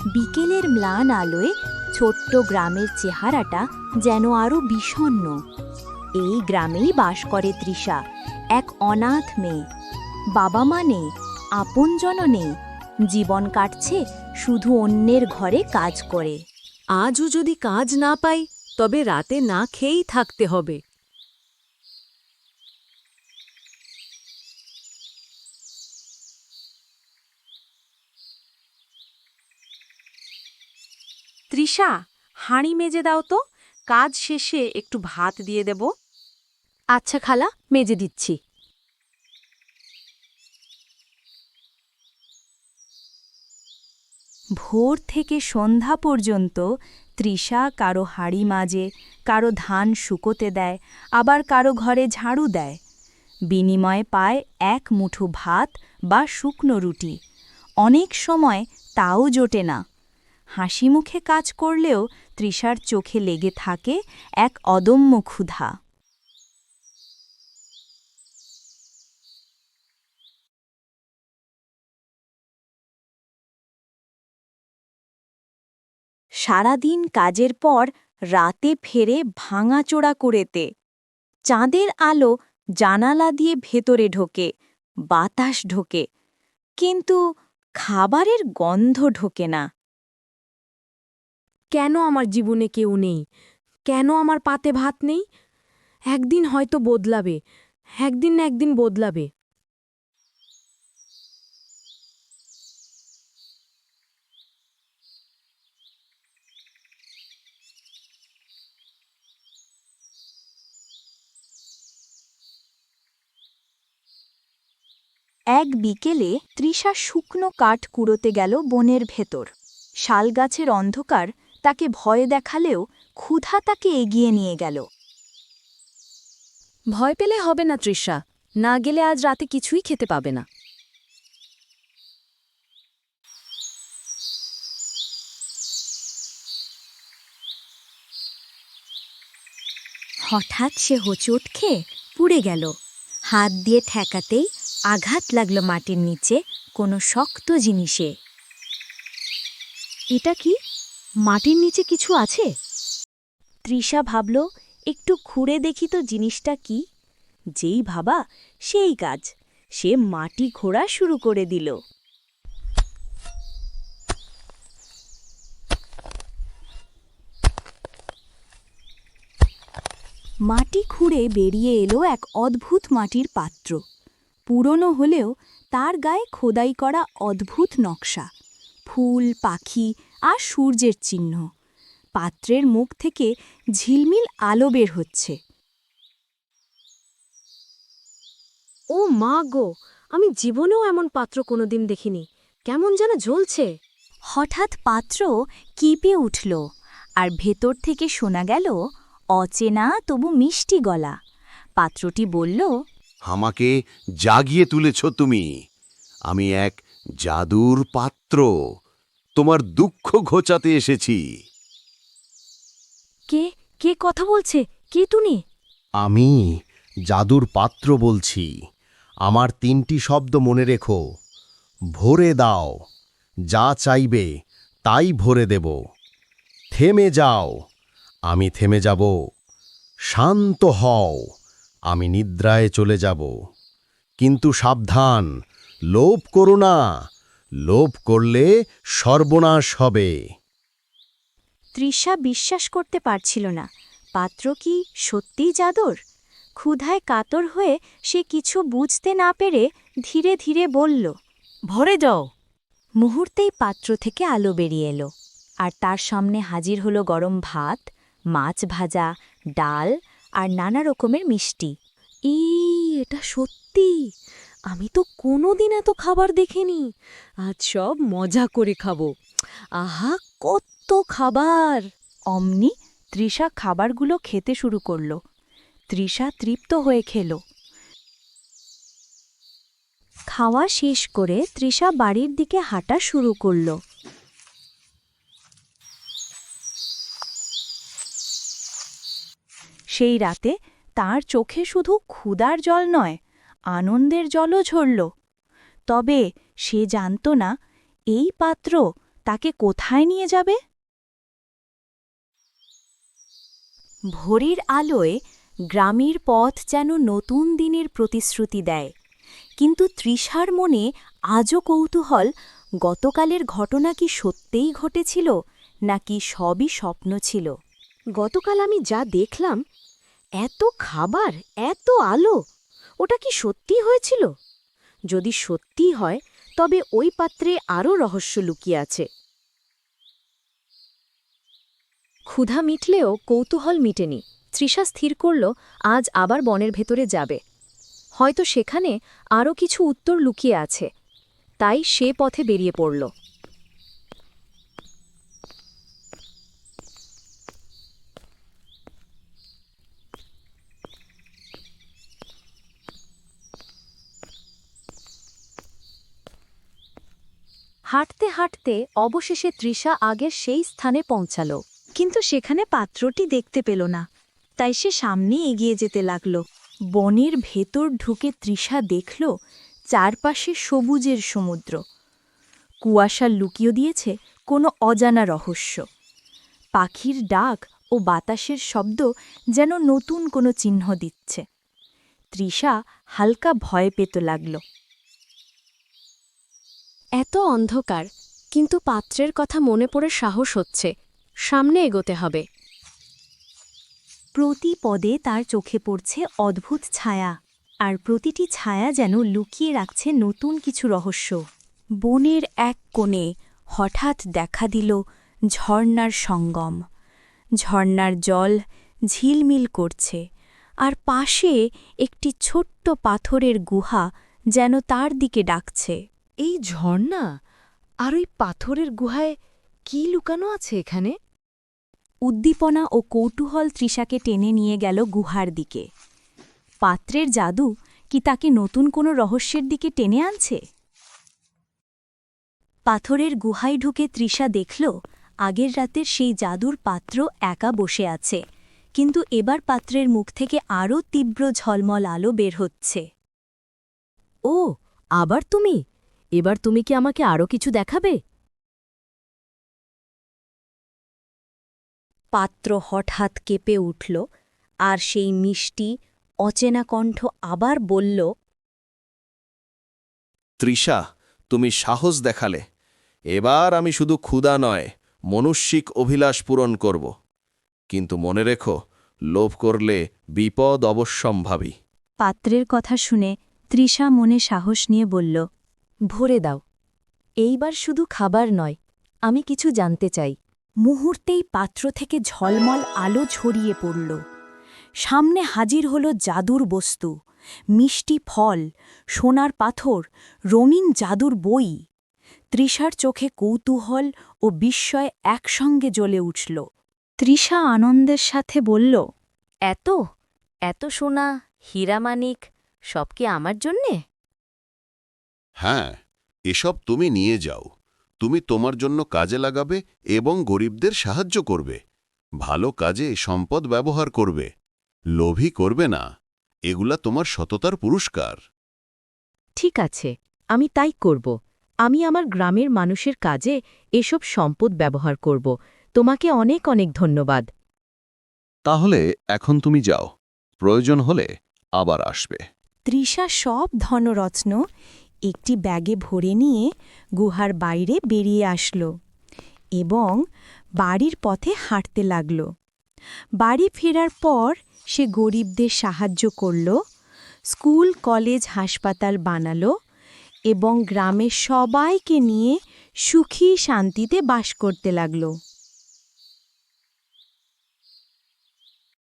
বিকেলের ম্লান আলোয় ছোট্ট গ্রামের চেহারাটা যেন আরো বিষণ্ণ। এই গ্রামেই বাস করে তৃষা, এক অনাথ মেয়ে। বাবা মা নেই, আপনজনও নেই। জীবন কাটছে শুধু অন্যের ঘরে কাজ করে। আজও যদি কাজ না পাই তবে রাতে না খেয়েই থাকতে হবে। তৃষা, হাঁড়ি মেজে দাও তো, কাজ শেষে একটু ভাত দিয়ে দেব। আচ্ছা খালা, মেজে দিচ্ছি। ভোর থেকে সন্ধ্যা পর্যন্ত তৃষা কারো হাঁড়ি মাজে, কারো ধান শুকোতে দেয়, আবার কারো ঘরে ঝাড়ু দেয়। বিনিময়ে পায় এক মুঠো ভাত বা শুকনো রুটি। অনেক সময় তাও জোটে না। হাসি মুখে কাজ করলেও তৃষার চোখে লেগে থাকে এক অদম্য ক্ষুধা। সারাদিন কাজের পর রাতে ফেরে ভাঙাচোরা করেতে। চাঁদের আলো জানালা দিয়ে ভেতরে ঢোকে, বাতাস ঢোকে, কিন্তু খাবারের গন্ধ ঢোকে না। কেন আমার জীবনে কেউ নেই? কেন আমার পাতে ভাত নেই? একদিন হয়তো বদলাবে, একদিন না একদিন বদলাবে। এক বিকেলে তৃষা শুকনো কাঠ কুড়োতে গেল বনের ভেতর। শালগাছের অন্ধকার তাকে ভয় দেখালেও ক্ষুধা তাকে এগিয়ে নিয়ে গেল। ভয় পেলে হবে না তৃষা, না গেলে আজ রাতে কিছুই খেতে পাবে না। হঠাৎ সে হোঁচট খেয়ে পুড়ে গেল। হাত দিয়ে ঠেকাতেই আঘাত লাগল মাটির নিচে কোনো শক্ত জিনিসে। এটা কি? মাটির নিচে কিছু আছে? তৃষা ভাবল, একটু খুঁড়ে দেখি তো জিনিসটা কি। যেই ভাবা সেই কাজ, সে মাটি খোঁড়া শুরু করে দিল। মাটি খুঁড়ে বেরিয়ে এলো এক অদ্ভুত মাটির পাত্র। পুরনো হলেও তার গায়ে খোদাই করা অদ্ভুত নকশা, ফুল, পাখি আর সূর্যের চিহ্ন। পাত্রের মুখ থেকে ঝিলমিল আলো বের হচ্ছে। ও মা গো, আমি জীবনেও এমন পাত্র কোনোদিন দেখিনি। কেমন যেন জ্বলছে। হঠাৎ পাত্র কিপে উঠল, আর ভেতর থেকে শোনা গেল অচেনা তবু মিষ্টি গলা। পাত্রটি বলল, আমাকে জাগিয়ে তুলেছ তুমি। আমি এক জাদুর পাত্র, তোমার দুঃখ ঘোচাতে এসেছি। কে কে কথা বলছে? কে তুমি? আমি জাদুর পাত্র বলছি। আমার ৩টি শব্দ মনে রেখো। ভরে দাও, যা চাইবে তাই ভরে দেব। থেমে যাও, আমি থেমে যাব। শান্ত হও, আমি নিদ্রায় চলে যাব। কিন্তু সাবধান, লোভ করো না। লোভ করলে সর্বনাশ হবে। তৃষা বিশ্বাস করতে পারছিল না। পাত্র কি সত্যিই জাদুর? ক্ষুধায় কাতর হয়ে সে কিছু বুঝতে না পেরে ধীরে ধীরে বলল, ভরে যাও। মুহূর্তেই পাত্র থেকে আলো বেরিয়ে এলো, আর তার সামনে হাজির হলো গরম ভাত, মাছ ভাজা, ডাল আর নানা রকমের মিষ্টি। এটা সত্যি! আমি তো কোনোদিন এত খাবার দেখিনি। আজ সব মজা করে খাবো। আহা, কত খাবার! অমনি তৃষা খাবারগুলো খেতে শুরু করল। তৃষা তৃপ্ত হয়ে খেল। খাওয়া শেষ করে তৃষা বাড়ির দিকে হাঁটা শুরু করল। সেই রাতে তার চোখে শুধু ক্ষুধার জল নয়, আনন্দের জলও ঝরল। তবে সে জানত না, এই পাত্র তাকে কোথায় নিয়ে যাবে? ভোরের আলোয় গ্রামের পথ যেন নতুন দিনের প্রতিশ্রুতি দেয়, কিন্তু তৃষার মনে আজও কৌতূহল, গতকালের ঘটনা কি সত্যিই ঘটেছিল নাকি সবই স্বপ্ন ছিল। গতকাল আমি যা দেখলাম, এত খাবার, এত আলো, ওটা কি সত্যি হয়েছিল? যদি সত্যি হয় তবে ওই পাত্রে আরও রহস্য লুকিয়ে আছে। ক্ষুধা মিটলেও কৌতূহল মিটেনি। তৃষা স্থির করল আজ আবার বনের ভেতরে যাবে। হয়তো সেখানে আরও কিছু উত্তর লুকিয়ে আছে। তাই সে পথে বেরিয়ে পড়ল। হাঁটতে হাঁটতে অবশেষে তৃষা আগের সেই স্থানে পৌঁছাল, কিন্তু সেখানে পাত্রটি দেখতে পেল না। তাই সে সামনে এগিয়ে যেতে লাগল। বনের ভেতর ঢুকে তৃষা দেখল চারপাশে সবুজের সমুদ্র। কুয়াশা লুকিয়ে দিয়েছে কোনো অজানা রহস্য। পাখির ডাক ও বাতাসের শব্দ যেন নতুন কোনো চিহ্ন দিচ্ছে। তৃষা হালকা ভয় পেতে লাগল। এত অন্ধকার, কিন্তু পাত্রের কথা মনে পড়ে সাহস হচ্ছে। সামনে এগোতে হবে। প্রতি পদে তার চোখে পড়ছে অদ্ভুত ছায়া, আর প্রতিটি ছায়া যেন লুকিয়ে রাখছে নতুন কিছু রহস্য। বনের এক কোণে হঠাৎ দেখা দিল ঝর্ণার সঙ্গম। ঝর্ণার জল ঝিলমিল করছে, আর পাশে একটি ছোট্ট পাথরের গুহা যেন তার দিকে ডাকছে। এই ঝর্ণা আর ওই পাথরের গুহায় কি লুকানো আছে এখানে? উদ্দীপনা ও কৌতূহল তৃষাকে টেনে নিয়ে গেল গুহার দিকে। পাত্রের জাদু কি তাকে নতুন কোনো রহস্যের দিকে টেনে আনছে? পাথরের গুহায় ঢুকে তৃষা দেখল আগের রাতের সেই জাদুর পাত্র একা বসে আছে, কিন্তু এবার পাত্রের মুখ থেকে আরও তীব্র ঝলমল আলো বের হচ্ছে। ও, আবার তুমি? এবার তুমি কি আমাকে আরও কিছু দেখাবে? পাত্র হঠাৎ কেঁপে উঠল, আর সেই মিষ্টি অচেনা কণ্ঠ আবার বলল, তৃষা, তুমি সাহস দেখালে। এবার আমি শুধু ক্ষুধা নয়, মনুষ্যিক অভিলাষ পূরণ করব। কিন্তু মনে রেখো, লোভ করলে বিপদ অবশ্যম্ভাবী। পাত্রের কথা শুনে তৃষা মনে সাহস নিয়ে বলল, ভরে দাও। এইবার শুধু খাবার নয়, আমি কিছু জানতে চাই। মুহূর্তেই পাত্র থেকে ঝলমল আলো ছড়িয়ে পড়ল। সামনে হাজির হল জাদুর বস্তু, মিষ্টি ফল, সোনার পাথর, রঙিন জাদুর বই। তৃষার চোখে কৌতূহল ও বিস্ময় একসঙ্গে জ্বলে উঠল। তৃষা আনন্দের সাথে বলল, এত এত সোনা, হীরামানিক, সব কি আমার জন্যে? হ্যাঁ, এসব তুমি নিয়ে যাও। তুমি তোমার জন্য কাজে লাগাবে এবং গরিবদের সাহায্য করবে। ভালো কাজে সম্পদ ব্যবহার করবে। লোভী করবে না। এগুলা তোমার সততার পুরস্কার। ঠিক আছে, আমি তাই করব। আমি আমার গ্রামের মানুষের কাজে এসব সম্পদ ব্যবহার করব। তোমাকে অনেক অনেক ধন্যবাদ। তাহলে এখন তুমি যাও, প্রয়োজন হলে আবার আসবে। তৃষা সব ধনরত্ন একটি ব্যাগে ভরে নিয়ে গুহার বাইরে বেরিয়ে আসল এবং বাড়ির পথে হাঁটতে লাগল। বাড়ি ফেরার পর সে গরিবদের সাহায্য করল, স্কুল, কলেজ, হাসপাতাল বানালো এবং গ্রামের সবাইকে নিয়ে সুখী শান্তিতে বাস করতে লাগল।